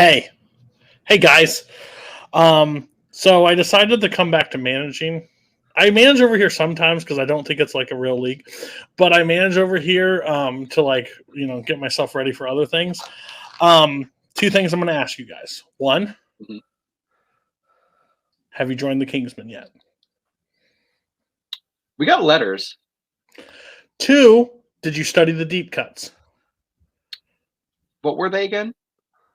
Hey, hey guys. So I decided to come back to managing. I manage over here sometimes because I don't think it's like a real league, but I manage over here to get myself ready for other things. Two things I'm going to ask you guys. One, Mhm. have you joined the Kingsmen yet? We got letters. Two, did you study the deep cuts? What were they again?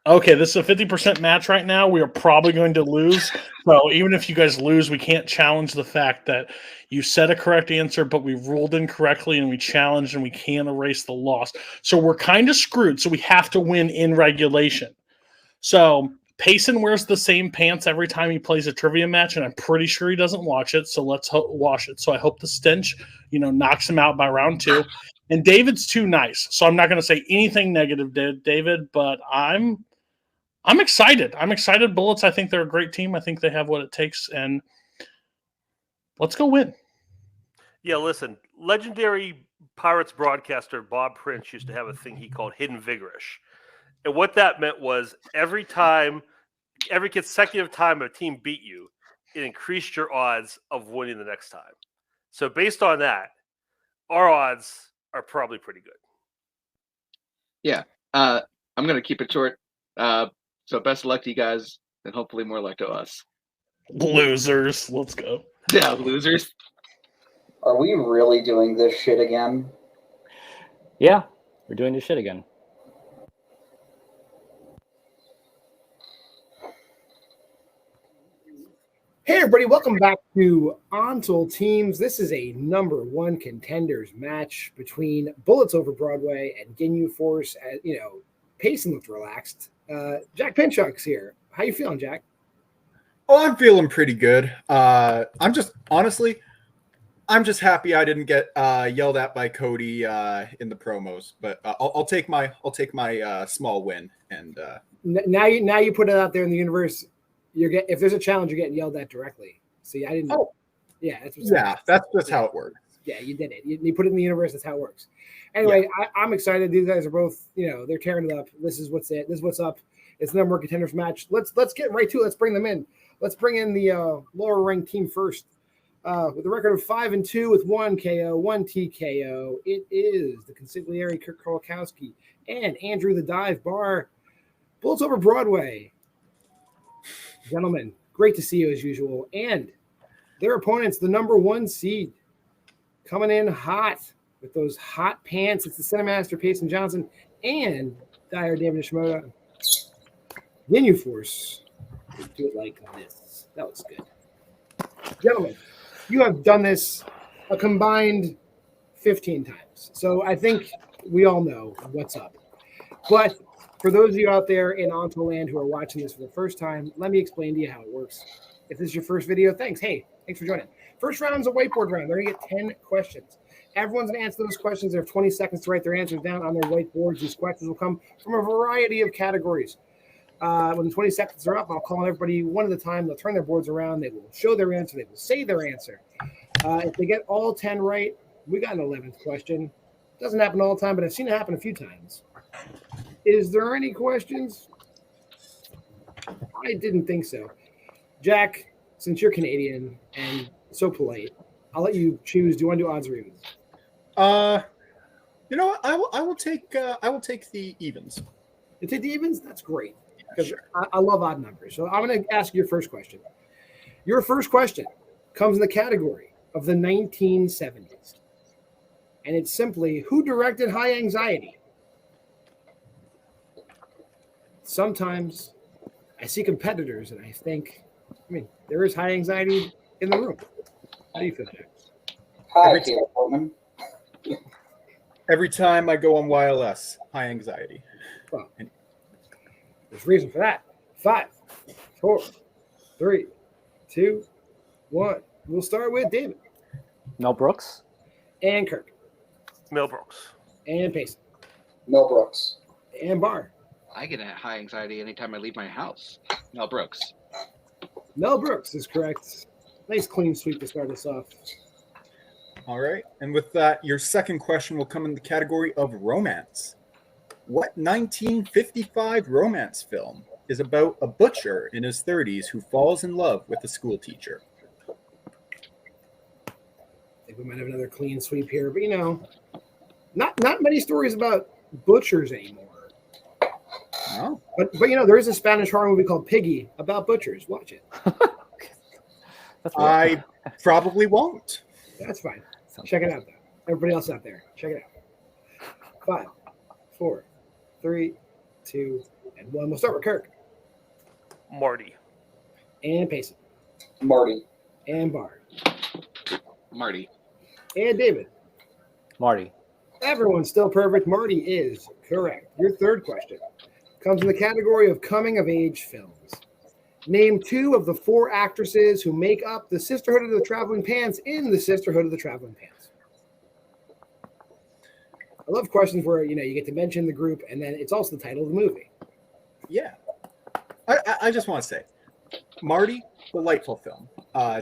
Okay, this is a 50% match right now. We are probably going to lose. So even if you guys lose, we can't challenge the fact that you said a correct answer, but we ruled incorrectly and we challenged and we can't erase the loss. So we're kind of screwed. So we have to win in regulation. So Payson wears the same pants every time he plays a trivia match, and I'm pretty sure he doesn't watch it. So let's wash it. So I hope the stench, knocks him out by round two. And David's too nice. So I'm not going to say anything negative, David, but I'm excited. I'm excited. Bullets, I think they're a great team. I think they have what it takes, and let's go win. Yeah, listen, legendary Pirates broadcaster Bob Prince used to have a thing he called hidden vigorish. And what that meant was every consecutive time a team beat you, it increased your odds of winning the next time. So based on that, our odds are probably pretty good. Yeah. I'm going to keep it short. So best of luck to you guys, and hopefully more luck to us. Losers. Let's go. Yeah, losers. Are we really doing this shit again? Yeah, we're doing this shit again. Hey everybody, welcome back to ONTL Teams. This is a number one contenders match between Bullets Over Broadway and Ginyu Force. Payson looked relaxed. Jack Pinchuk's here. How you feeling, Jack? Oh, I'm feeling pretty good. I'm just happy I didn't get yelled at by Cody in the promos, but I'll take my small win. And Now you put it out there in the universe. If there's a challenge, you're getting yelled at directly. See, I didn't. Oh, yeah, that's just how it works. Yeah, you did it. You put it in the universe. That's how it works. Anyway, yeah. I'm excited. These guys are both, they're tearing it up. This is what's it. This is what's up. It's the number one contenders match. Let's get right to it. Let's bring them in. Let's bring in the lower ranked team first. With a record of 5-2 with 1 KO, 1 TKO, it is the consigliere Kirk Kolakowski and Andrew the Dive Bar. Bullets Over Broadway. Gentlemen, great to see you as usual. And their opponents, the number one seed, coming in hot with those hot pants. It's the Cinemaster Payson Johnson and Dyer David Shimoda. Ginyu Force. Do it like this. That looks good. Gentlemen, you have done this a combined 15 times. So I think we all know what's up. But for those of you out there in ONTL land who are watching this for the first time, let me explain to you how it works. If this is your first video, thanks. Hey, thanks for joining. First round is a whiteboard round. They're going to get 10 questions. Everyone's going to answer those questions. They have 20 seconds to write their answers down on their whiteboards. These questions will come from a variety of categories. When the 20 seconds are up, I'll call on everybody one at a time. They'll turn their boards around. They will show their answer. They will say their answer. If they get all 10 right, we got an 11th question. Doesn't happen all the time, but I've seen it happen a few times. Is there any questions? I didn't think so. Jack, since you're Canadian and so polite, I'll let you choose. Do you want to do odds or evens? You know what? I will take the evens. You take the evens? That's great. Because Sure. I love odd numbers. So I'm going to ask you your first question. Your first question comes in the category of the 1970s. And it's simply, who directed High Anxiety? Sometimes I see competitors and I think, there is high anxiety in the room. How do you feel, Jack? Hi, Taylor Portman. Every time I go on YLS, high anxiety. Well, there's reason for that. 5, 4, 3, 2, 1. We'll start with David. Mel Brooks. And Kirk. Mel Brooks. And Payson. Mel Brooks. And Barr. I get high anxiety anytime I leave my house. Mel Brooks. Mel Brooks is correct. Nice clean sweep to start us off. All right. And with that, your second question will come in the category of romance. What 1955 romance film is about a butcher in his 30s who falls in love with a school teacher? I think we might have another clean sweep here, but not many stories about butchers anymore. No. But there is a Spanish horror movie called Piggy about butchers. Watch it. That's weird. I probably won't. That's fine. Check it out, though. Everybody else out there, check it out. 5, 4, 3, 2, and 1. We'll start with Kirk Marty. and Payson Marty. and Bard Marty. and David. Marty. Everyone's still perfect. Marty is correct. Your third question comes in the category of coming-of-age films. Name 2 of the 4 actresses who make up the Sisterhood of the Traveling Pants in the Sisterhood of the Traveling Pants. I love questions where you get to mention the group and then it's also the title of the movie. Yeah. I just want to say, Marty, delightful film.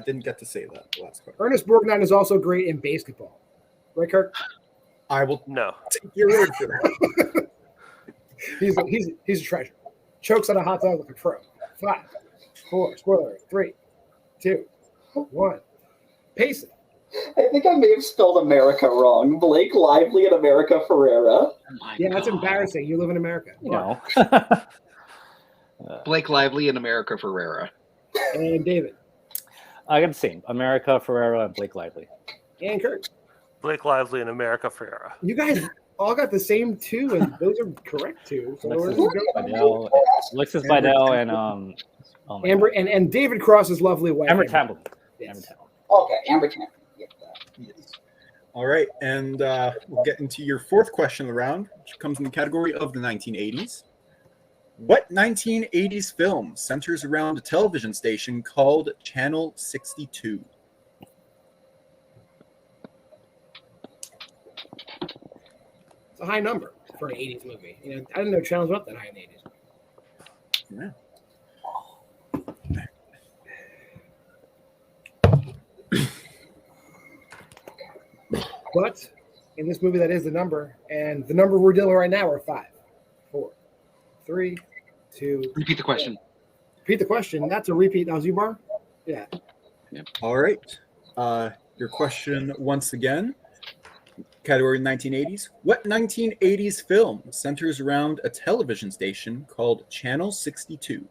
Didn't get to say that last question. Ernest Borgnine is also great in basketball. Right, Kirk? I will No. take your word for that. He's a treasure. Chokes on a hot dog like a pro. 5, 4, spoiler, 3, 2, 1. Payson. I think I may have spelled America wrong. Blake Lively and America Ferrera. Yeah, that's embarrassing. You live in America. Blake Lively and America Ferrera. And David. I got the same. America Ferrera and Blake Lively. And Kirk. Blake Lively and America Ferrera. You guys all got the same 2, and those are correct 2. So Alexis Bledel and oh my Amber God. and David Cross's lovely wife. Amber Tamblyn. Yes. Amber Tamblyn. Okay, Amber Tamblyn. Get that. Yes. All right, and we'll get into your fourth question of the round, which comes in the category of the 1980s. What 1980s film centers around a television station called Channel 62? It's a high number for an 80s movie. I didn't know channels went up that high in the 80s. Yeah. But in this movie, that is the number. And the number we're dealing right now are 5, 4, 3, 2. Repeat the question. Repeat the question. That's a repeat. That was you, Bar? Yeah. All right. Your question once again. Category 1980s. What 1980s film centers around a television station called Channel 62?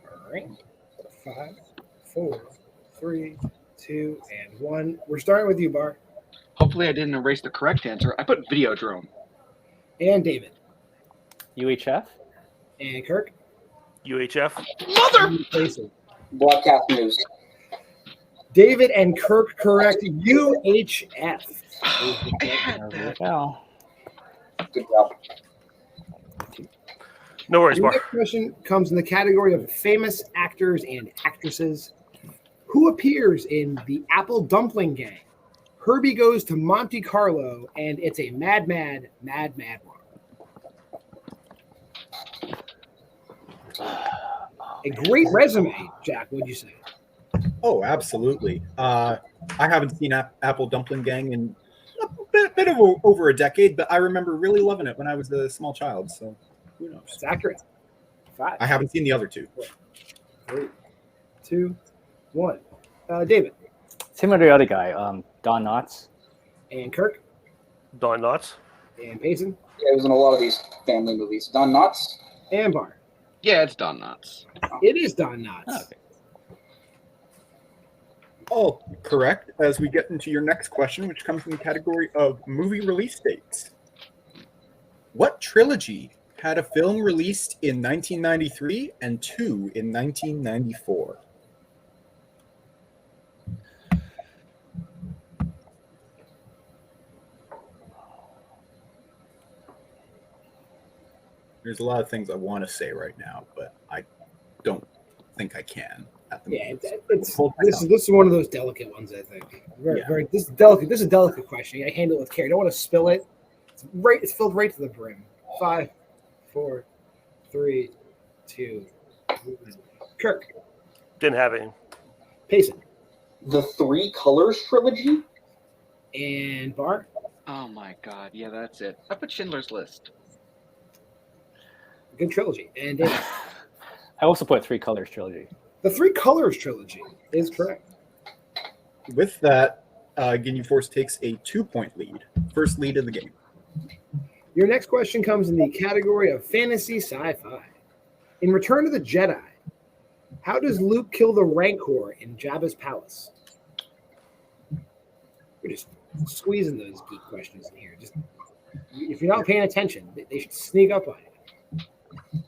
All right. 5, 4, 3, 2, and 1. We're starting with you, Bar. Hopefully I didn't erase the correct answer. I put Videodrome. And David. UHF. And Kirk. UHF. And Jason. Broadcast news. David and Kirk correct. UHF. I had There we that. go. Good job. No worries, The Bar. next question comes in the category of famous actors and actresses. Who appears in The Apple Dumpling Gang? Herbie Goes to Monte Carlo, and It's a Mad, Mad, Mad, Mad World. A great resume, Jack, would you say? Oh, absolutely. I haven't seen Apple Dumpling Gang in a bit of over a decade, but I remember really loving it when I was a small child. So who knows? It's accurate. 5, I haven't seen the other two. 3, 2, 1. David Same with the other guy, Don Knotts. and Kirk Don Knotts. and Payson Yeah, it was in a lot of these family movies. Don Knotts. and Bar. Yeah, it's Don Knotts. It is Don Knotts. Oh, okay. Oh, correct. As we get into your next question, which comes from the category of movie release dates. What trilogy had a film released in 1993 and 2 in 1994? There's a lot of things I want to say right now, but I don't think I can at the Yeah, moment. this is one of those delicate ones. I think Yeah. this is delicate. This is a delicate question. I handle it with care. I don't want to spill it. It's filled right to the brim. 5, 4, 3, 2, 1. Kirk, Didn't have any. Payson, The Three Colors trilogy? And Bar. Oh my god, yeah, that's it. I put Schindler's List. Good trilogy. And David. I also put Three Colors trilogy. The Three Colors trilogy is correct. With that, Ginyu Force takes a 2-point lead. First lead of the game. Your next question comes in the category of fantasy sci-fi. In Return of the Jedi, how does Luke kill the Rancor in Jabba's palace? We're just squeezing those geek questions in here. Just if you're not paying attention, they should sneak up on you.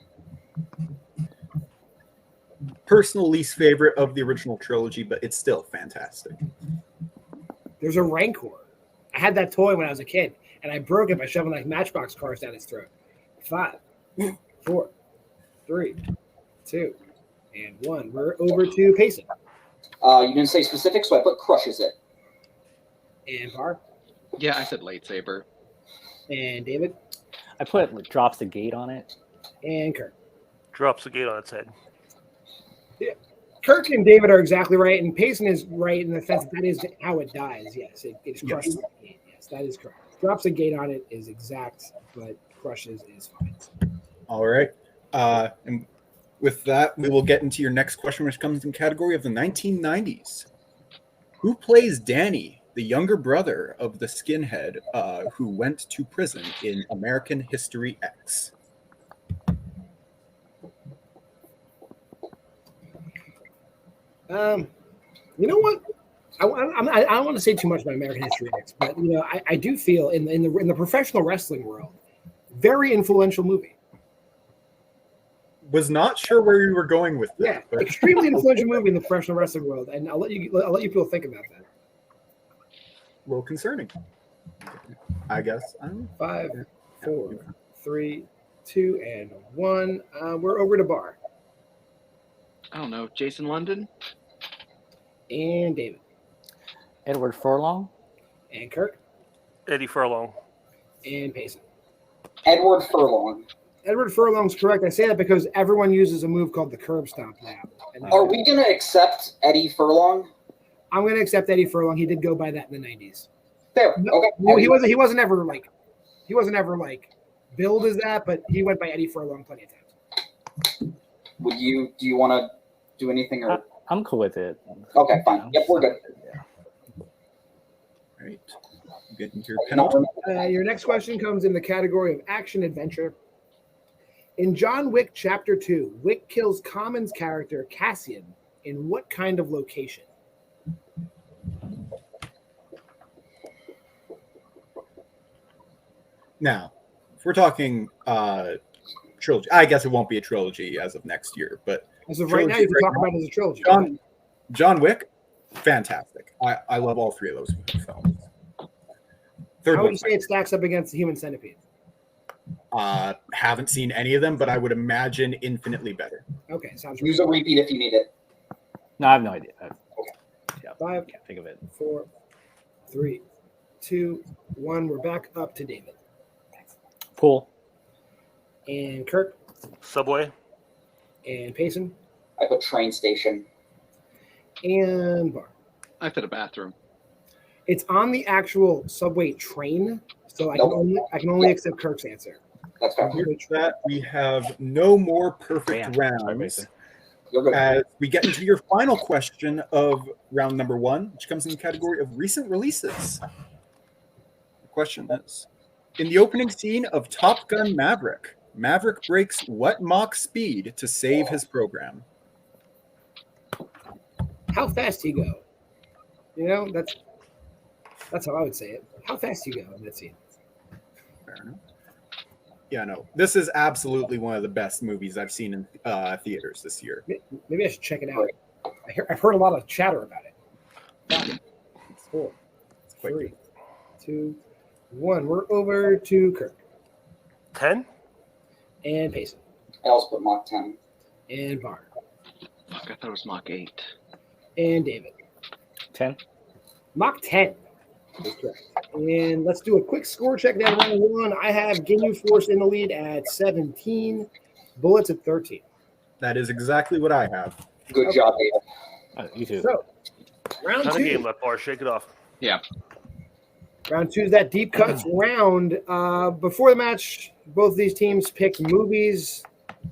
Personal least favorite of the original trilogy, but it's still fantastic. There's a Rancor. I had that toy when I was a kid, and I broke it by shoving like Matchbox cars down its throat. 5, 4, 3, 2, and 1. We're over to Payson. You didn't say specific, so I put crushes it. And Bar. Yeah, I said lightsaber. And David. I put drops the gate on it. And Kirk. Drops the gate on its head. Kirk and David are exactly right, and Payson is right in the sense that is how it dies. Yes, it's crushes the gate. Yes, that is correct. Drops a gate on it is exact, but crushes is fine. All right. And with that, we will get into your next question, which comes in category of the 1990s. Who plays Danny, the younger brother of the skinhead who went to prison in American History X? You know what? I don't want to say too much about American History X, but you know, I do feel in the professional wrestling world, very influential movie. Was not sure where you were going with that. Yeah, but extremely influential movie in the professional wrestling world, and I'll let you people think about that. a little concerning, I guess. I don't know. 5, 4, 3, 2, and 1. We're over to Bar I don't know. Jason London? and David Edward Furlong. and Kirk Eddie Furlong. and Payson. Edward Furlong. Edward Furlong's correct. I say that because everyone uses a move called the curb stomp now. And Are we going to accept Eddie Furlong? I'm going to accept Eddie Furlong. He did go by that in the 90s. There. Okay. No, he wasn't ever like billed as that, but he went by Eddie Furlong plenty of times. Do you want to do anything or? I'm cool with it. Okay, fine. Yep, we're good. Yeah. Right. Get into your penalty. Your next question comes in the category of action adventure. In John Wick Chapter 2, Wick kills Common's character Cassian in what kind of location? Now, if we're talking trilogy, I guess it won't be a trilogy as of next year, but As of right now, you can talk about it as a trilogy. John Wick, fantastic. I love all three of those films. Third How would one, you say it stacks up against the Human Centipede? haven't seen any of them, but I would imagine infinitely better. Okay, sounds Use right. a repeat if you need it. No, I have no idea. Yeah, 5, can't think of it. 4, 3, 2, 1. We're back up to David Pool. and Kirk Subway. and Payson I put train station. and Bar. I put a bathroom. It's on the actual subway train, so I can only accept Kirk's answer. That's fair. With that, we have no more perfect Damn. Sorry, rounds. Mason. You're good. As we get into your final question of round number 1, which comes in the category of recent releases. The question is, in the opening scene of Top Gun Maverick, Maverick breaks what Mach speed to save his program? How fast do you go? You know, that's how I would say it. How fast do you go in that scene? Fair enough. Yeah, no, this is absolutely one of the best movies I've seen in theaters this year. Maybe I should check it out. I've heard a lot of chatter about it. 5, 4, 3, 2, 1. We're over to Kirk 10? and Payson I also put Mach 10. and Bar Fuck, I thought it was Mach 8. and David. 10. Mach 10 is correct. And let's do a quick score check down round 1. I have Ginyu Force in the lead at 17, Bullets at 13. That is exactly what I have. Good job, David. You too. So Round Ton of game two. left, Bar. Shake it off. Yeah. Round two is that deep cuts round. Before the match, both these teams picked movies.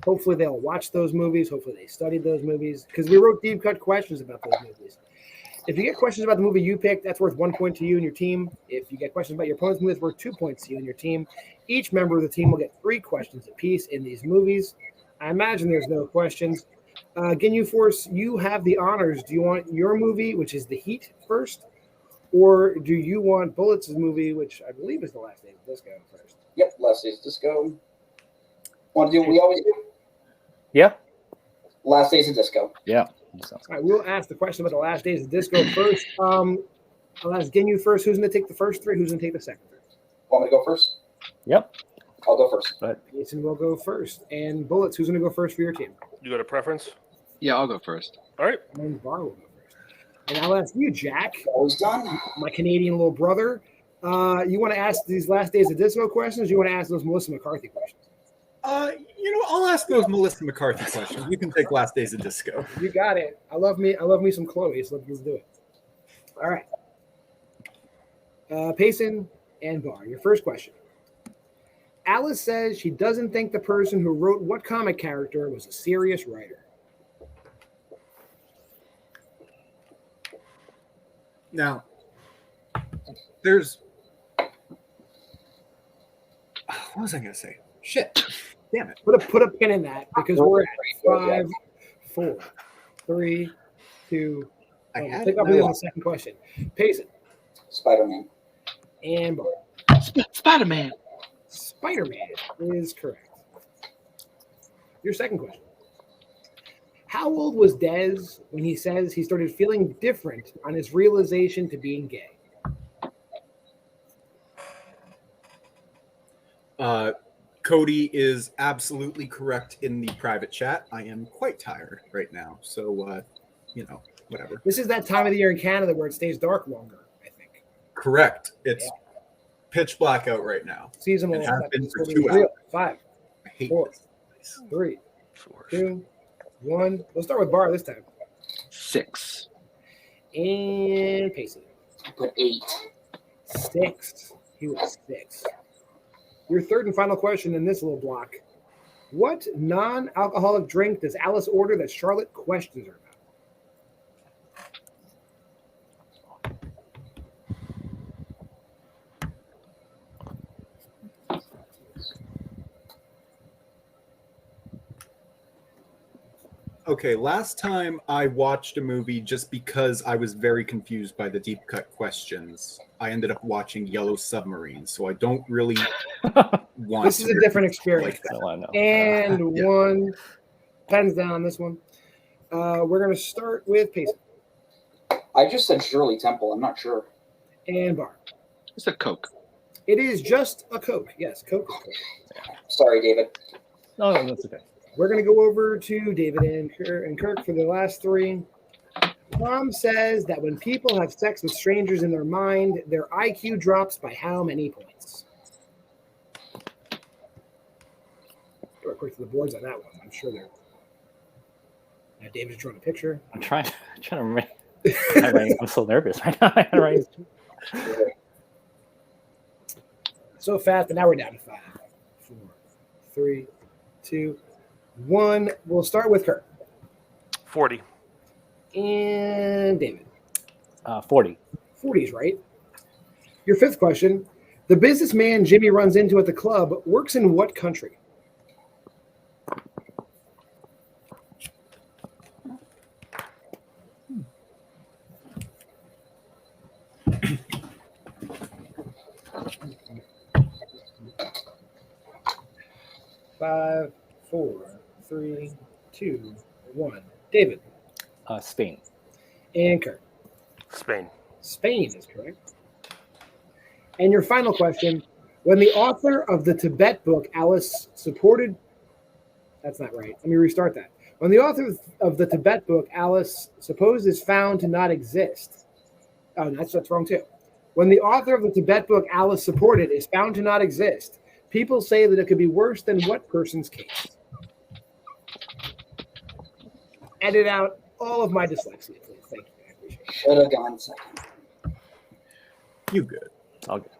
Hopefully they'll watch those movies. Hopefully they studied those movies because we wrote deep cut questions about those movies. If you get questions about the movie you picked, that's worth 1 point to you and your team. If you get questions about your opponent's movie, it's worth 2 points to you and your team. Each member of the team will get 3 questions apiece in these movies. I imagine there's no questions. Ginyu Force, you have the honors. Do you want your movie, which is The Heat, first? Or do you want Bullets' movie, which I believe is The Last Days of Disco, first? Yep, Last Days of Disco. Want to do what we always do? Yeah. Last Days of Disco. Yeah. Sounds All right, we'll ask the question about The Last Days of Disco first. I'll ask Ginyu first. Who's going to take the first 3? Who's going to take the second 3? Want me to go first? Yep. I'll go first. But Jason will go first. And Bullets, who's going to go first for your team? You got a preference? Yeah, I'll go first. All right. And Bar will go first. And I'll ask you, Jack, Always done. my Canadian little brother. You want to ask these Last Days of Disco questions? Or you want to ask those Melissa McCarthy questions? I'll ask those Melissa McCarthy questions. You can take Last Days of Disco. You got it. I love me some Chloe, so let's do it. All right. Payson and Bar, your first question. Alice says she doesn't think the person who wrote what comic character was a serious writer. Now, there's. What was I going to say? Shit. Damn it. Put a pin in that because we're at 5, 4, 3, 2. I had Pick it up now. on the second question. Payson Spider-Man. and Bar. Spider-Man. Spider-Man is correct. Your second question. How old was Dez when he says he started feeling different on his realization to being gay? Cody is absolutely correct in the private chat. I am quite tired right now. So, whatever. This is that time of the year in Canada where it stays dark longer, I think. Correct. It's pitch black out right now. Seasonal. It has been for effect. 2 hours. 5, I hate 4, this. 3, 2, 1. We'll start with Bar this time. 6. And Pacey. I put 8. 6. He was 6. Your third and final question in this little block. What non-alcoholic drink does Alice order that Charlotte questions her about? Okay, last time I watched a movie just because I was very confused by the deep cut questions, I ended up watching Yellow Submarine, so I don't really want This is a different experience. that's all I know. And Yeah. one. Pens down on this one. We're going to start with Pacey I just said Shirley Temple. I'm not sure. and Bar. It's a Coke. It is just a Coke. Yes, Coke is Coke. Sorry, David. No, that's okay. We're going to go over to David and Kirk for the last 3. Tom says that when people have sex with strangers in their mind, their IQ drops by how many points? Go quick to the boards on that one. I'm sure they're. Now David's drawing a picture. I'm trying to remember. I'm so nervous right now. So fast, but now we're down to 5, 4, 3, 2, 1. We'll start with Kirk 40. and David. 40. 40 is right. Your fifth question. The businessman Jimmy runs into at the club works in what country? Five, 4, 3, 2, 1. David Spain. and Kirk. Spain. Spain is correct. And your final question. When the author of the Tibet book, Alice supported... That's not right. Let me restart that. When the author of the Tibet book, Alice supposed is found to not exist. Oh, that's wrong too. When the author of the Tibet book, Alice supported, is found to not exist, people say that it could be worse than what person's case? Edit out all of my dyslexia, please. Thank you. I appreciate it. Should have gone second. You good? All good.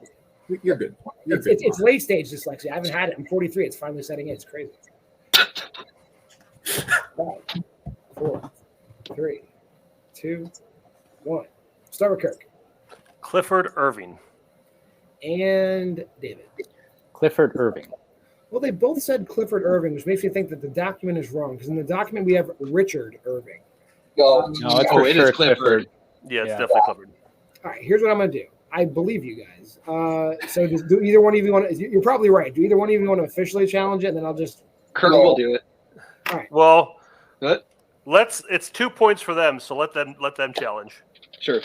You're good. You're good. It's late stage dyslexia. I haven't had it. I'm 43. It's finally setting in. It's crazy. 5, 4, 3, 2, 1. Start with Kirk Clifford Irving. and David. Clifford Irving. Well, they both said Clifford Irving, which makes me think that the document is wrong because in the document we have Richard Irving. Go. No, it's Oh, for it sure is Clifford. Yeah, it's Yeah. definitely Clifford. All right, here's what I'm going to do. I believe you guys. So do either one of you want to? You're probably right. Do either one of you want to officially challenge it, and then I'll just. Kirk No. will do it. Well, What? it's 2 points for them, so let them challenge. Sure.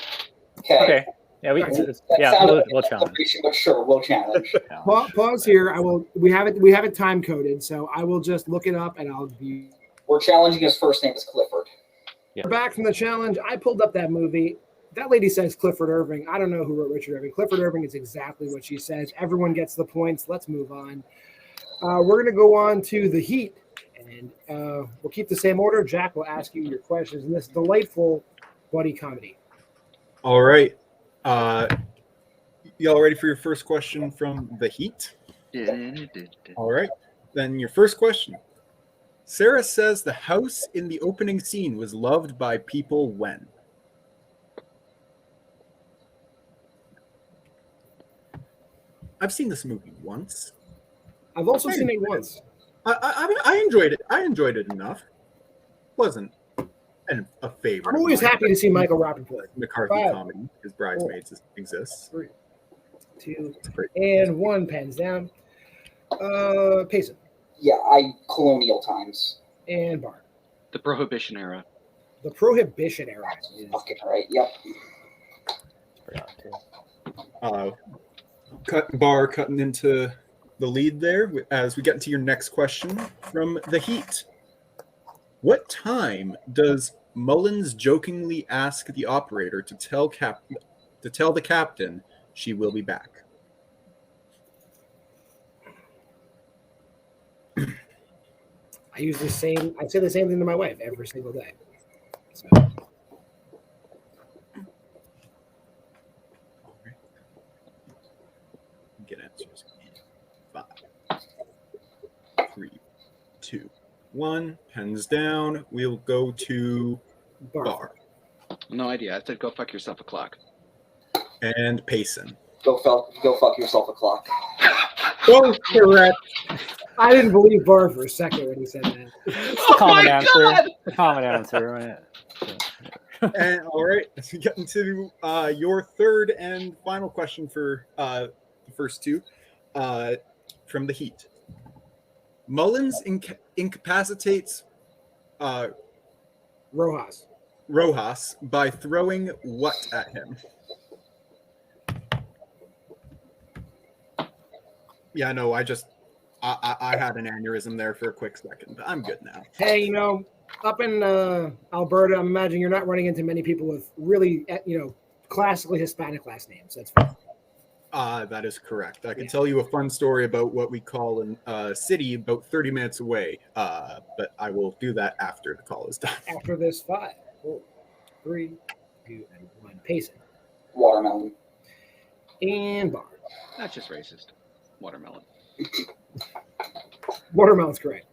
Okay. Okay. Yeah, That yeah, sounded we'll like a challenge. celebration, but sure, we'll challenge. Pause here. I will. We have it time coded, so I will just look it up, and I'll be. We're challenging his first name is Clifford. We're back from the challenge. I pulled up that movie. That lady says Clifford Irving. I don't know who wrote Richard Irving. Clifford Irving is exactly what she says. Everyone gets the points. Let's move on. We're going to go on to The Heat, and we'll keep the same order. Jack will ask you your questions in this delightful buddy comedy. All right. Y'all ready for your first question from The Heat? All right. Then your first question. Sarah says the house in the opening scene was loved by people when? I've seen this movie once. I've also seen it once. I enjoyed it. I enjoyed it enough. Wasn't a favorite. I'm always of mine, happy to see Michael Rappaport. McCarthy 5, comedy. His Bridesmaids exists. 3, 2, It's great. and 1. Pens down. Payson Yeah, colonial times. and Bar. The Prohibition era. The Prohibition era. is- Fucking right. Yep. Cutting into the lead there as we get into your next question from The Heat. What time does Mullins jokingly ask the operator to tell the captain she will be back? I say the same thing to my wife every single day. So, Get answers in 5, 3, 2, 1. Pens down. We'll go to Bar No idea. I said go fuck yourself a clock. and Payson. Go fuck yourself a clock. Both correct. I didn't believe Bar for a second when he said that. Common answer. Common answer. Right? And all right, let's get into your third and final question for the first two from The Heat. Mullins incapacitates Rojas. Rojas by throwing what at him? Yeah, no, I had an aneurysm there for a quick second. I'm good now. Hey, up in Alberta, I'm imagining you're not running into many people with really, classically Hispanic last names. That's fine. That is correct. I can tell you a fun story about what we call a city about 30 minutes away, but I will do that after the call is done. After this, 5, 4, 3, 2, and 1. Payson Watermelon. and Bar. That's just racist. Watermelon. Watermelon's correct.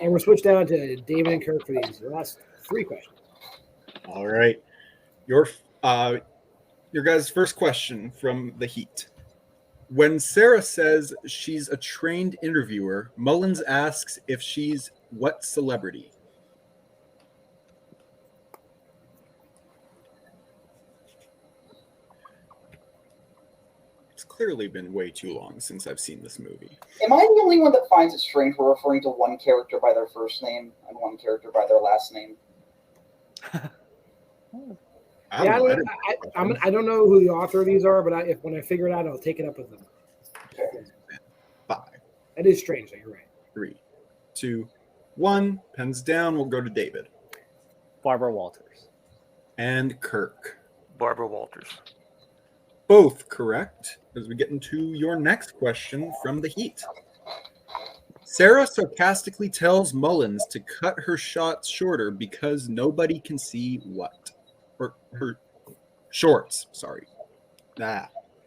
And we're switched down to David and Kirk for these last 3 questions. All right. Your guys' first question from The Heat. When Sarah says she's a trained interviewer, Mullins asks if she's what celebrity? It's clearly been way too long since I've seen this movie. Am I the only one that finds it strange we're referring to one character by their first name and one character by their last name? I don't know who the author of these are, but when I figure it out, I'll take it up with them. 5, That is strange, though. You're right. 3, 2, 1. Pens down. We'll go to David Barbara Walters. and Kirk. Barbara Walters. Both correct as we get into your next question from The Heat. Sarah sarcastically tells Mullins to cut her shots shorter because nobody can see what? or her shorts. Sorry.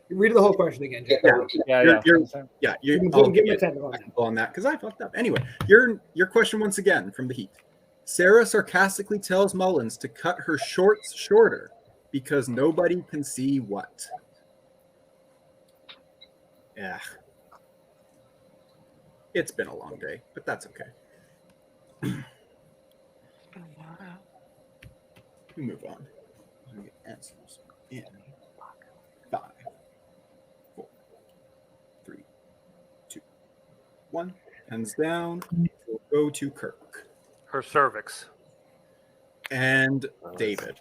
Read the whole question again, Jack. Yeah. I'll Give me a get technical. technical on that because I fucked up. Anyway, your question once again from the Heat. Sarah sarcastically tells Mullins to cut her shorts shorter because nobody can see what. Yeah. It's been a long day, but that's okay. We move on. We get answers in 5, 4, 3, 2, 1. Hands down. We'll go to Kirk Her cervix. and David.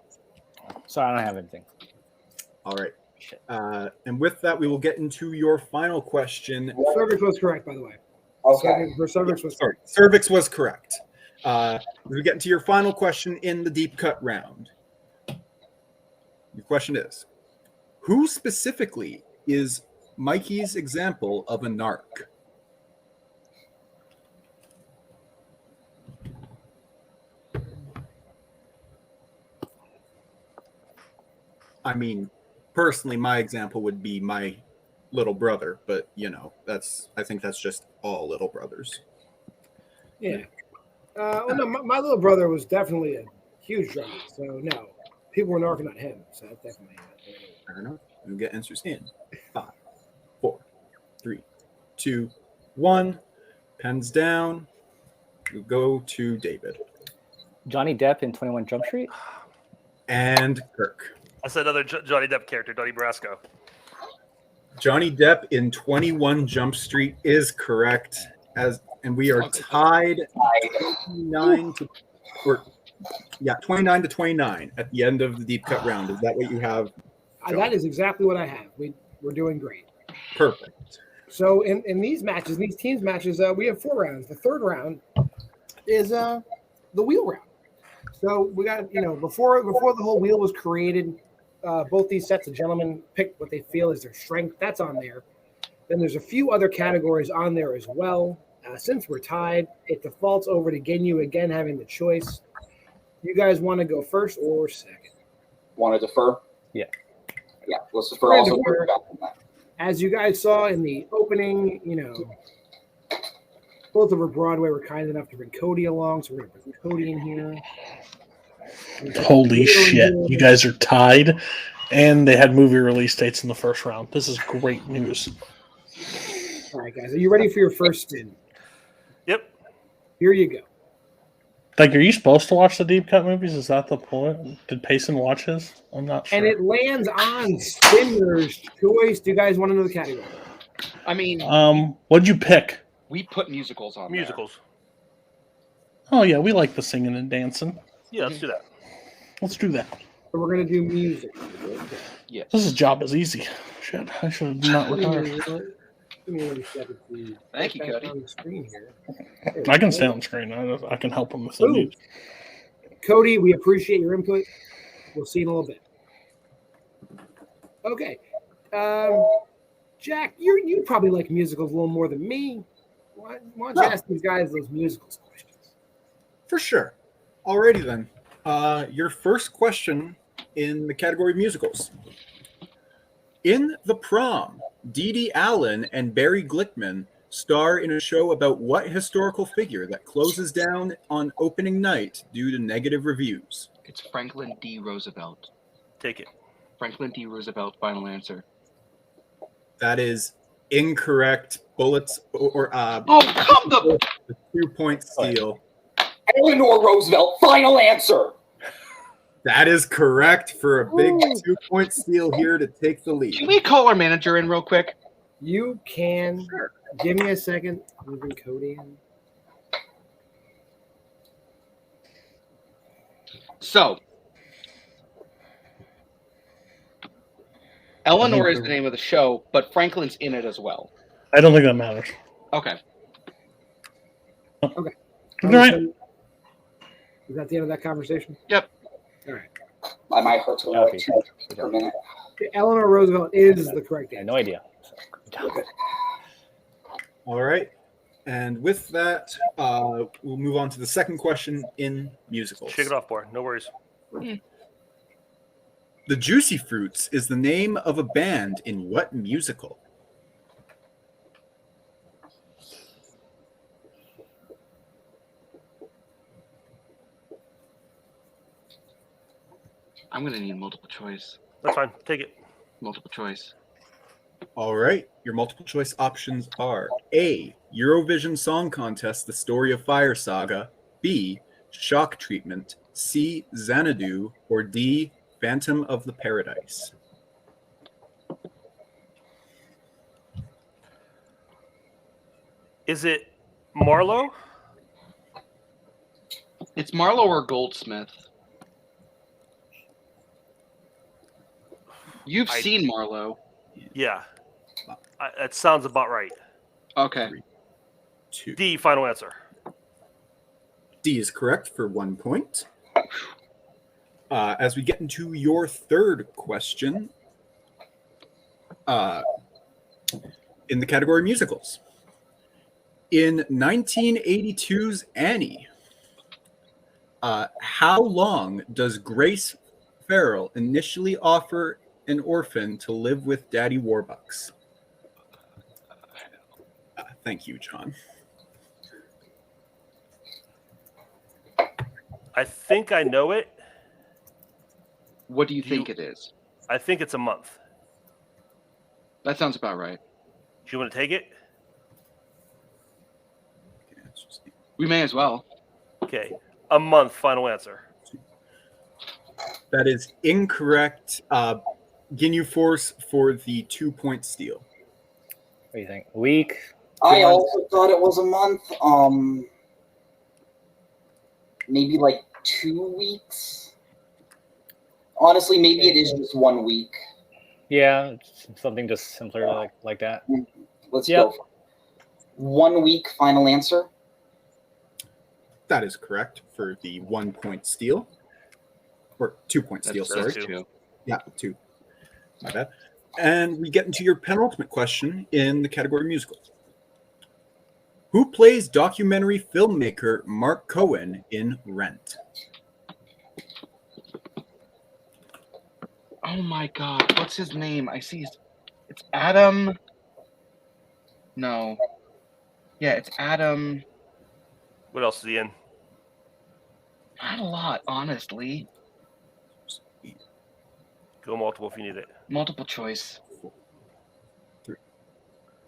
So I don't have anything. All right. And with that, we will get into your final question. Cervix was correct, by the way. Okay. Her cervix was Sorry, cervix was correct. We get into your final question in the deep cut round. Your question is, who specifically is Mikey's example of a narc? I mean, personally, my example would be my little brother, but I think that's just all little brothers. Yeah. Well, no, my little brother was definitely a huge drama. So no, people were narking on him. So that's definitely. I don't know. We'll get answers in 5, 4, 3, 2, 1. Pens down. We'll go to David Johnny Depp in 21 Jump Street. and Kirk. That's another Johnny Depp character, Donnie Brasco. Johnny Depp in 21 Jump Street is correct, and we are tied 29 to 29 at the end of the deep cut round. Is that what you have? That is exactly what I have. We're doing great. Perfect. So in these matches, these teams matches, we have 4 rounds. The third round is the wheel round. So we got before the whole wheel was created, both these sets of gentlemen picked what they feel is their strength. That's on there. Then there's a few other categories on there as well. Since we're tied, it defaults over to Ginyu again having the choice. You guys want to go first or second? Want to defer? Yeah. Yeah, let's defer. Also, as you guys saw in the opening, both over Broadway were kind enough to bring Cody along, so we're going to bring Cody in here. Holy shit. You guys are tied, and they had movie release dates in the first round. This is great news. All right, guys. Are you ready for your first spin? Yep. Here you go. Like, are you supposed to watch the deep cut movies? Is that the point? Did Payson watch his? I'm not sure. And it lands on Spinner's choice. Do you guys want to know the category? I mean, what'd you pick? we put musicals on there. Musicals. Oh yeah, we like the singing and dancing. Yeah, let's do that. Let's do that. So we're going to do music. Yes. This job is easy. Shit, I should have not retired. Give me 1 second to Thank you, get back Cody. on the screen here. I can stay on screen. I can help them with the Ooh. news. Cody, we appreciate your input. We'll see you in a little bit. Okay. Jack, you probably like musicals a little more than me. Why don't you ask these guys those musicals questions? For sure. Alrighty then. Your first question in the category of musicals. In The Prom, Dee Dee Allen and Barry Glickman star in a show about what historical figure that closes down on opening night due to negative reviews? It's Franklin D. Roosevelt. Take it. Franklin D. Roosevelt, final answer. That is incorrect. Bullets or Oh, come the 2-point steal. Eleanor Roosevelt, final answer. That is correct for a big 2-point steal here to take the lead. Can we call our manager in real quick? You can. Give me a second. Moving Cody in. So, Eleanor is the name of the show, but Franklin's in it as well. I don't think that matters. Okay. Okay. All right. Is that the end of that conversation? Yep. All right. My mic hurts me like 2 per minute. Okay, Eleanor Roosevelt is the correct I had answer. no idea. All right. And with that, we'll move on to the second question in musicals. Shake it off, boy. No worries. The Juicy Fruits is the name of a band in what musical? I'm gonna need multiple choice. That's fine. Take it. Multiple choice. All right. Your multiple choice options are A, Eurovision Song Contest, The Story of Fire Saga, B, Shock Treatment, C, Xanadu, or D, Phantom of the Paradise. Is it Marlowe? It's Marlowe or Goldsmith. You've seen Marlowe. Yeah. That sounds about right. Okay. 2. D, final answer. D is correct for 1 point. As we get into your third question, in the category musicals. In 1982's Annie, how long does Grace Farrell initially offer an orphan to live with Daddy Warbucks? Thank you, John. I think I know it. What do you think it is? I think it's a month. That sounds about right. Do you want to take it? We may as well. Okay. A month, final answer. That is incorrect. Ginyu Force for the 2-point steal. What do you think? A week? I also thought it was a month. Maybe like 2 weeks. Honestly, maybe it is just 1 week. Yeah, something just simpler like that. Let's go. 1 week, final answer. That is correct for the 1-point steal. Or 2-point steal, sorry. Two. Yeah, 2. My bad. And we get into your penultimate question in the category musicals. Who plays documentary filmmaker Mark Cohen in Rent? Oh my God. What's his name? I see. It's Adam. No. Yeah, it's Adam. What else is he in? Not a lot, honestly. Go multiple if you need it. Multiple choice. 3,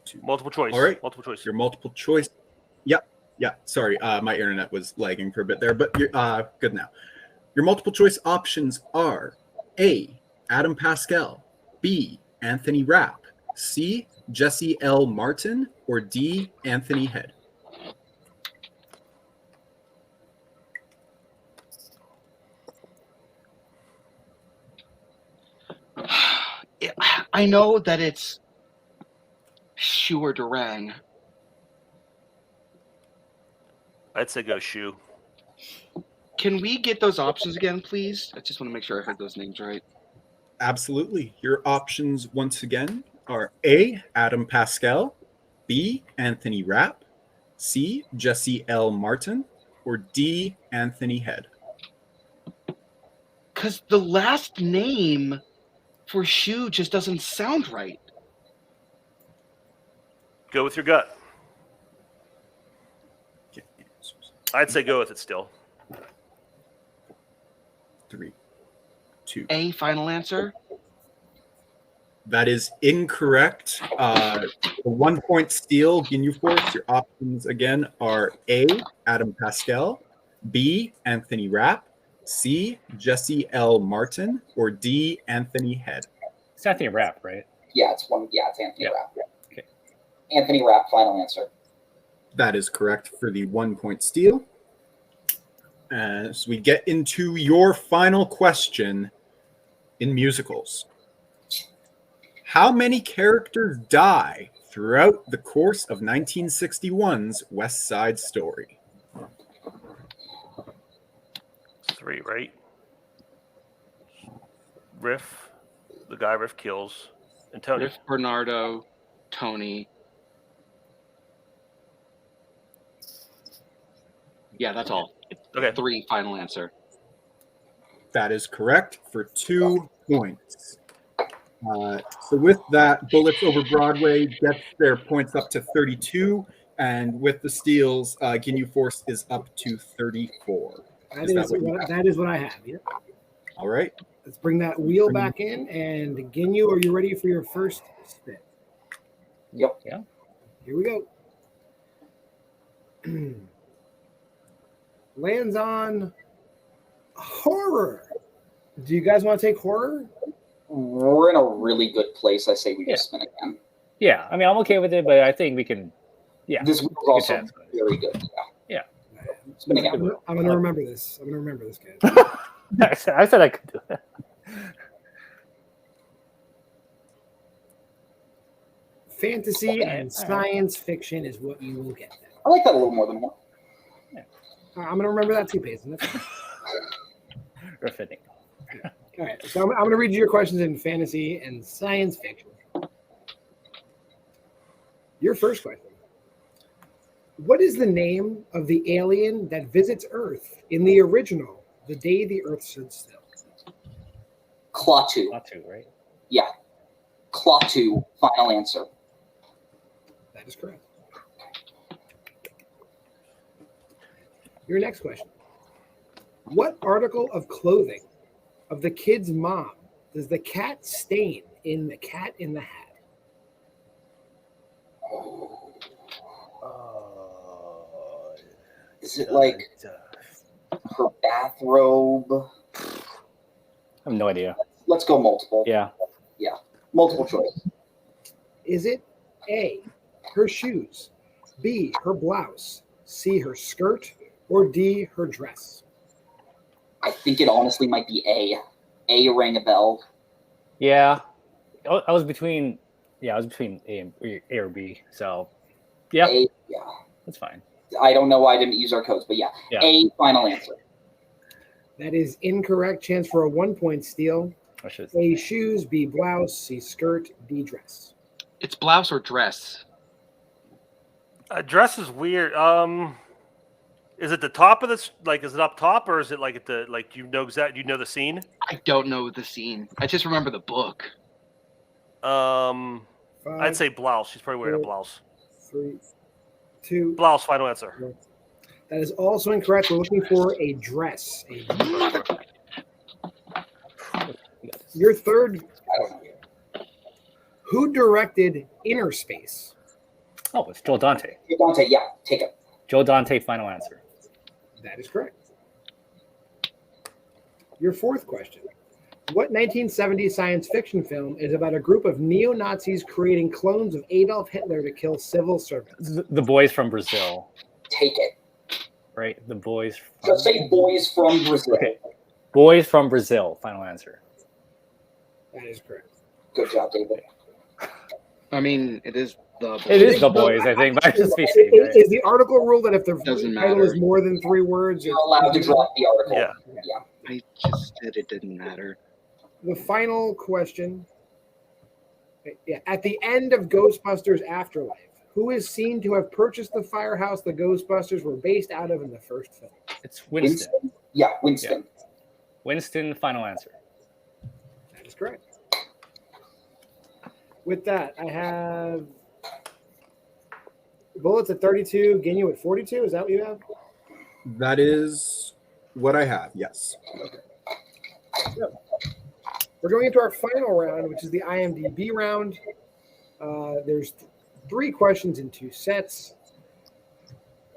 2. Multiple choice. All right. Multiple choice. Your multiple choice. Yeah. Sorry, my internet was lagging for a bit there, but you're good now. Your multiple choice options are A, Adam Pascal, B, Anthony Rapp, C, Jesse L. Martin, or D, Anthony Head. I know that it's Shu or Durang. I'd say go shoe. Can we get those options again, please? I just want to make sure I heard those names right. Absolutely. Your options, once again, are A, Adam Pascal, B, Anthony Rapp, C, Jesse L. Martin, or D, Anthony Head. Because the last name for Shu just doesn't sound right. Go with your gut. I'd say go with it still. 3, 2. A, final answer? That is incorrect. The 1-point steal, Ginyu Force. Your options again are A, Adam Pascal, B, Anthony Rapp, C, Jesse L. Martin, or D, Anthony Head. It's Anthony Rapp, right? Yeah, it's Anthony Rapp. Okay. Anthony Rapp, final answer. That is correct for the 1-point steal. As we get into your final question in musicals. How many characters die throughout the course of 1961's West Side Story? 3, right? Riff, the guy Riff kills, and Tony. Riff, Bernardo, Tony. Yeah, that's all. Okay. 3, final answer. That is correct for 2 points. So with that, Bullets Over Broadway gets their points up to 32, and with the steals, Ginyu Force is up to 34. That is what I have. Yeah. All right. Let's bring that wheel back in. And Ginyu, are you ready for your first spin? Yep. Yeah. Here we go. Lands on horror. Do you guys want to take horror? We're in a really good place. I say we just spin again. Yeah. I mean, I'm okay with it, but I think we can. Yeah. This was also very good. Yeah. Spin again. I'm going to remember this. I'm going to remember this, guys. I said I could do it. Fantasy and science fiction is what you will get. I like that a little more than one. I'm going to remember that too, Payson. We're fitting. All right, so I'm going to read you your questions in fantasy and science fiction. Your first question. What is the name of the alien that visits Earth in the original, The Day the Earth Stood Still? Klaatu. Klaatu, right? Yeah. Klaatu, final answer. That is correct. Your next question. What article of clothing of the kid's mom does the cat stain in The Cat in the Hat? Is it like her bathrobe? I have no idea. Let's go multiple. Yeah. Yeah. Multiple choice. Is it A, her shoes, B, her blouse, C, her skirt, or D, her dress? I think it honestly might be A. A rang a bell. Yeah. I was between A or B. So, yeah. A, yeah. That's fine. I don't know why I didn't use our codes, but yeah. A, final answer. That is incorrect. Chance for a 1-point steal. A, shoes, B, blouse, C, skirt, D, dress. It's blouse or dress. Dress is weird. Is it the top of this? Like, is it up top, or is it like at the like? Do you know exactly? Do you know the scene? I don't know the scene. I just remember the book. Five, I'd say blouse. She's probably wearing a blouse. 3, 2. Blouse. Final answer. That is also incorrect. We're looking for a dress. Your third. Who directed Inner Space? Oh, it's Joel Dante. Dante, yeah, take it. Joel Dante, final answer. That is correct. Your fourth question. What 1970s science fiction film is about a group of neo-Nazis creating clones of Adolf Hitler to kill civil servants? The Boys from Brazil. Take it. Right? The Boys from... Just say Boys from Brazil. Okay. Boys from Brazil, final answer. That is correct. Good job, David. I mean, it is the. It is the Boys, I think, but I just be safe. Is the article rule that if the Doesn't title matter. is more than 3 words, You're allowed to drop the article. Yeah. I just said it didn't matter. The final question. Yeah, at the end of Ghostbusters Afterlife, who is seen to have purchased the firehouse the Ghostbusters were based out of in the first film? It's Winston. Yeah, Winston. Winston, final answer. That is correct. With that, I have Bullets at 32, Ginyu at 42. Is that what you have? That is what I have, yes. We're going into our final round, which is the IMDb round. There's 3 questions in 2 sets.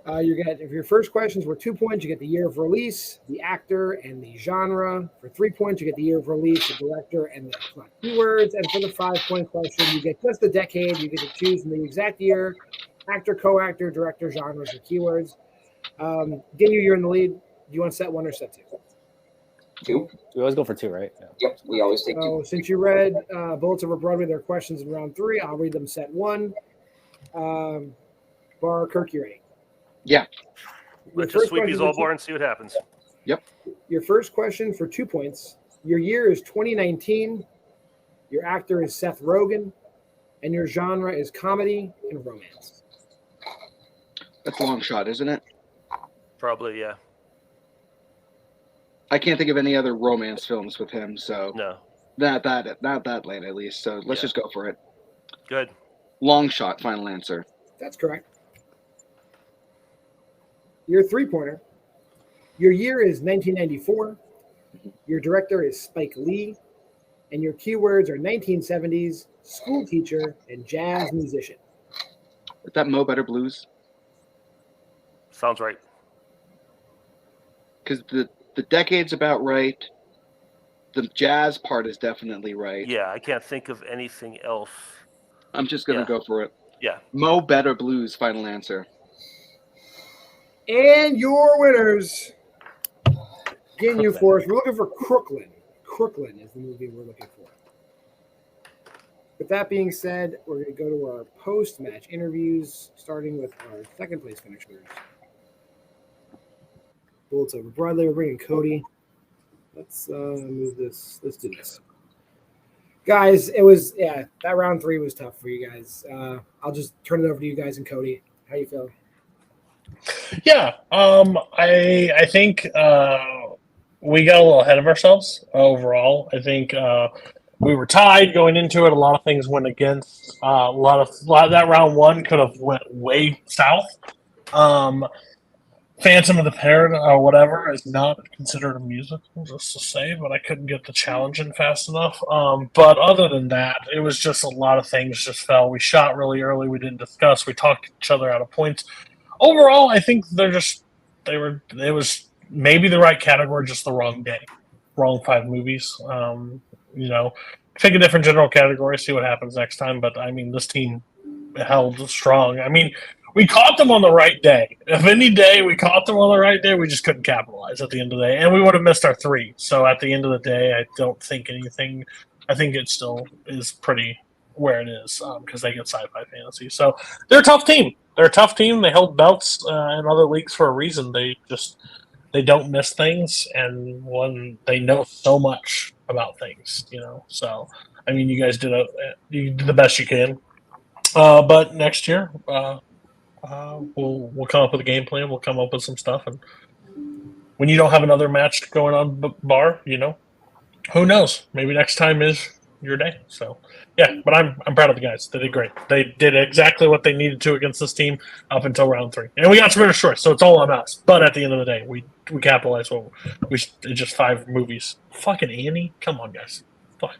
If your first questions were 2 points, you get the year of release, the actor, and the genre. For 3 points, you get the year of release, the director, and the keywords. And for the 5-point question, you get just the decade. You get to choose from the exact year, actor, co-actor, director, genres, or keywords. Ginyu, you're in the lead. Do you want set 1 or set 2? 2. We always go for 2, right? Yeah. Yep, we always take 2. So since you read Bullets Over Broadway, there are questions in round 3. I'll read them set 1. Bar, Kirk, you ready? Yeah. Let's Your just first sweep these question all for bar and see what happens. Your first question for 2 points. Your year is 2019. Your actor is Seth Rogen. And your genre is comedy and romance. That's a long shot, isn't it? Probably, yeah. I can't think of any other romance films with him, so. No. Not that late at least. So let's Yeah. just go for it. Good. Long shot. Final answer. That's correct. Your 3-pointer. Your year is 1994. Your director is Spike Lee. And your keywords are 1970s, school teacher, and jazz musician. Is that Mo Better Blues? Sounds right. Because the decade's about right. The jazz part is definitely right. Yeah, I can't think of anything else. I'm just gonna Yeah. go for it. Yeah. Mo Better Blues. Final answer. And your winners. Ginyu Force. We're looking for Crooklyn. Crooklyn is the movie we're looking for. With that being said, we're going to go to our post-match interviews, starting with our second place finishers. Bullets over Broadway. We're bringing Cody. Let's move this. Let's do this. Guys, that round 3 was tough for you guys. I'll just turn it over to you guys and Cody. How you feel? Yeah, I think we got a little ahead of ourselves overall. I think we were tied going into it. A lot of things went against. A lot of that round 1 could have went way south. Phantom of the Parrot or whatever is not considered a musical, just to say, but I couldn't get the challenge in fast enough. But other than that, it was just a lot of things just fell. We shot really early. We didn't discuss. We talked each other out of points. Overall, I think it was maybe the right category, just the wrong day, wrong 5 movies. Pick a different general category, see what happens next time. But I mean, this team held strong. I mean, we caught them on the right day. If any day we caught them on the right day, we just couldn't capitalize at the end of the day, and we would have missed our 3. So at the end of the day, I don't think anything. I think it still is pretty where it is because they get sci-fi fantasy. So they're a tough team. They held belts in other leagues for a reason. They don't miss things, and they know so much about things, So I mean, you guys did the best you can. But next year, we'll come up with a game plan. We'll come up with some stuff, and when you don't have another match going on bar, who knows? Maybe next time is your day. So yeah, but I'm proud of the guys. They did great. They did exactly what they needed to against this team up until round 3, and we got Sprinter's Choice, so it's all on us. But at the end of the day, we capitalized. It's just 5 movies. Fucking Annie, come on, guys. Fuck.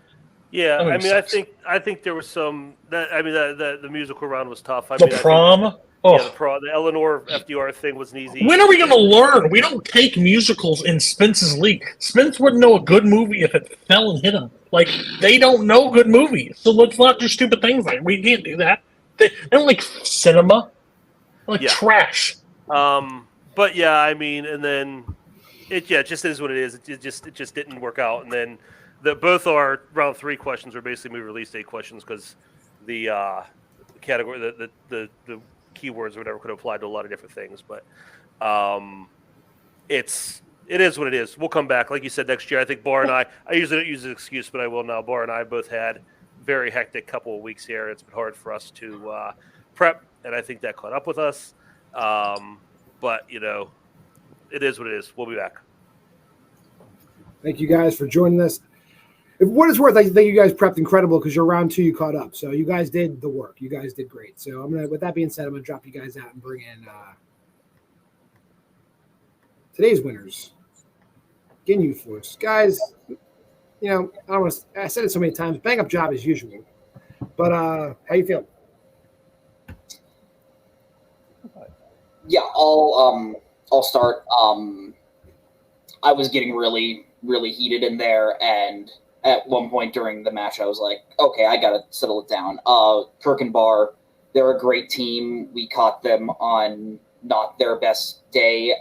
Yeah, That I movie mean, sucks. I think there was some. The musical round was tough. The prom. The Eleanor FDR thing was easy. When are we going to learn? We don't take musicals in Spence's league. Spence wouldn't know a good movie if it fell and hit him. Like, they don't know good movies. So let's not do stupid things like we can't do that. They don't like cinema. Trash. But yeah, I mean, and then it just is what it is. It just didn't work out. And then both our round 3 questions were basically movie release date questions because the category, the keywords or whatever could apply to a lot of different things. But it is what it is. We'll come back, like you said, next year. I think Bar and I usually don't use an excuse, but I will now. Bar and I both had very hectic couple of weeks here. It's been hard for us to prep, and I think that caught up with us. But it is what it is. We'll be back. Thank you guys for joining us. If what it's worth, I think you guys prepped incredible because your round 2 you caught up. So you guys did the work. You guys did great. So with that being said, I'm gonna drop you guys out and bring in today's winners. Ginyu Force. Guys, I said it so many times, bang up job as usual. But how you feel? Yeah, I'll start. I was getting really, really heated in there, and at one point during the match, I was like, okay, I gotta settle it down. Kirk and Bar, they're a great team. We caught them on not their best day.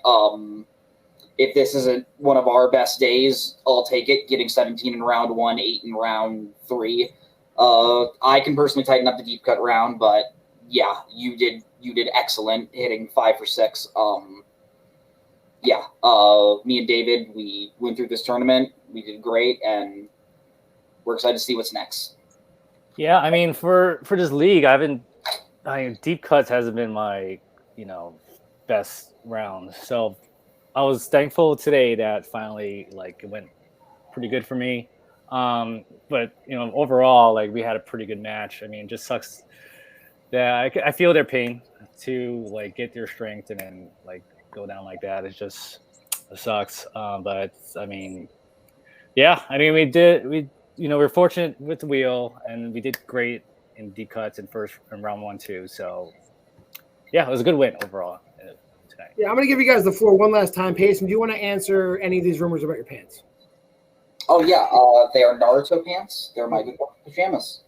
If this isn't one of our best days, I'll take it. Getting 17 in round 1, 8 in round 3. I can personally tighten up the deep cut round, but yeah, you did excellent, hitting 5 for 6. Me and David, we went through this tournament. We did great, and we're excited to see what's next. Yeah, I mean, for this league, deep cuts hasn't been my, best round. So I was thankful today that finally, it went pretty good for me. But overall, like, we had a pretty good match. I mean, it just sucks that I feel their pain to like get their strength and then like go down like that. It sucks. But I mean, yeah, I mean, we're fortunate with the wheel, and we did great in deep cuts in round 1 too. So yeah, it was a good win overall tonight. Yeah, I'm going to give you guys the floor one last time. Payson, do you want to answer any of these rumors about your pants? Oh yeah, they are Naruto pants. They're my good pajamas.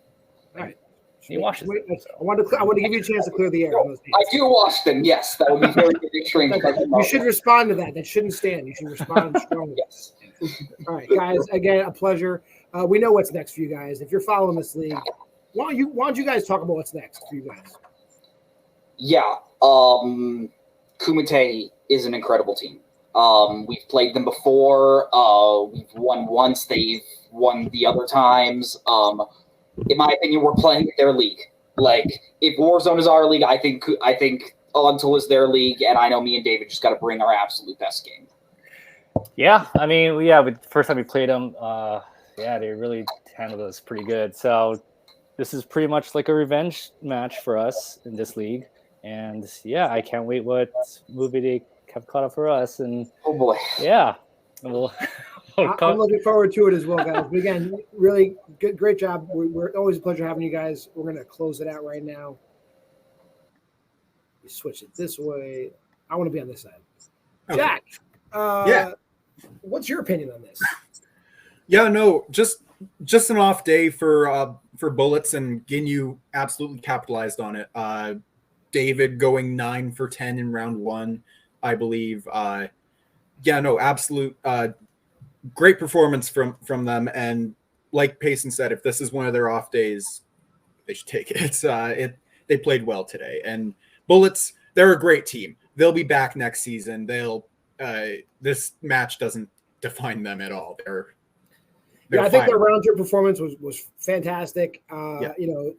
All right. You wash it. I want to give you a chance to clear the air on those pants. I do wash them. Yes, that would be very strange. You should respond to that. That shouldn't stand. You should respond strongly. Yes. All right, guys. Again, a pleasure. We know what's next for you guys. If you're following this league, why don't you guys talk about what's next for you guys? Yeah. Kumite is an incredible team. We've played them before. We've won once. They've won the other times. In my opinion, we're playing their league. Like, if Warzone is our league, I think ONTL is their league, and I know me and David just got to bring our absolute best game. Yeah, I mean, the first time we played them, they really handled us pretty good. So this is pretty much like a revenge match for us in this league. And yeah, I can't wait what movie they have caught up for us. And oh boy, yeah, I'm looking forward to it as well, guys. But again, really good, great job. We're always a pleasure having you guys. We're gonna close it out right now. We switch it this way. I want to be on this side. Okay. Jack, what's your opinion on this? Yeah, no, just an off day for Bullets, and Ginyu absolutely capitalized on it. David going 9 for 10 in round 1, I believe. Absolute great performance from them. And like Payson said, if this is one of their off days, they should take it. They played well today. And Bullets, they're a great team. They'll be back next season. This match doesn't define them at all. I think their round 2 performance was fantastic.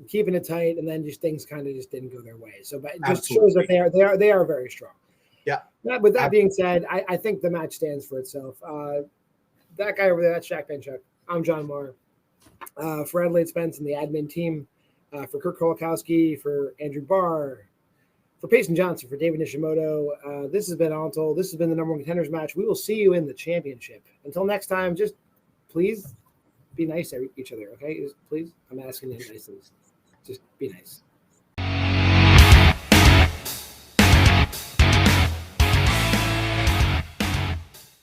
Keeping it tight, and then just things kind of just didn't go their way. So, but it just shows that they are very strong. Yeah. With that being said, I think the match stands for itself. That guy over there, that's Shaq Benchuk. I'm John Marr. For Adelaide Spence and the admin team, for Kurt Kolakowski, for Andrew Barr, for Payson Johnson, for David Nishimoto. This has been ONTL. This has been the number 1 contenders match. We will see you in the championship. Until next time, just please be nice to each other, okay? Please, I'm asking you nicely. Just be nice.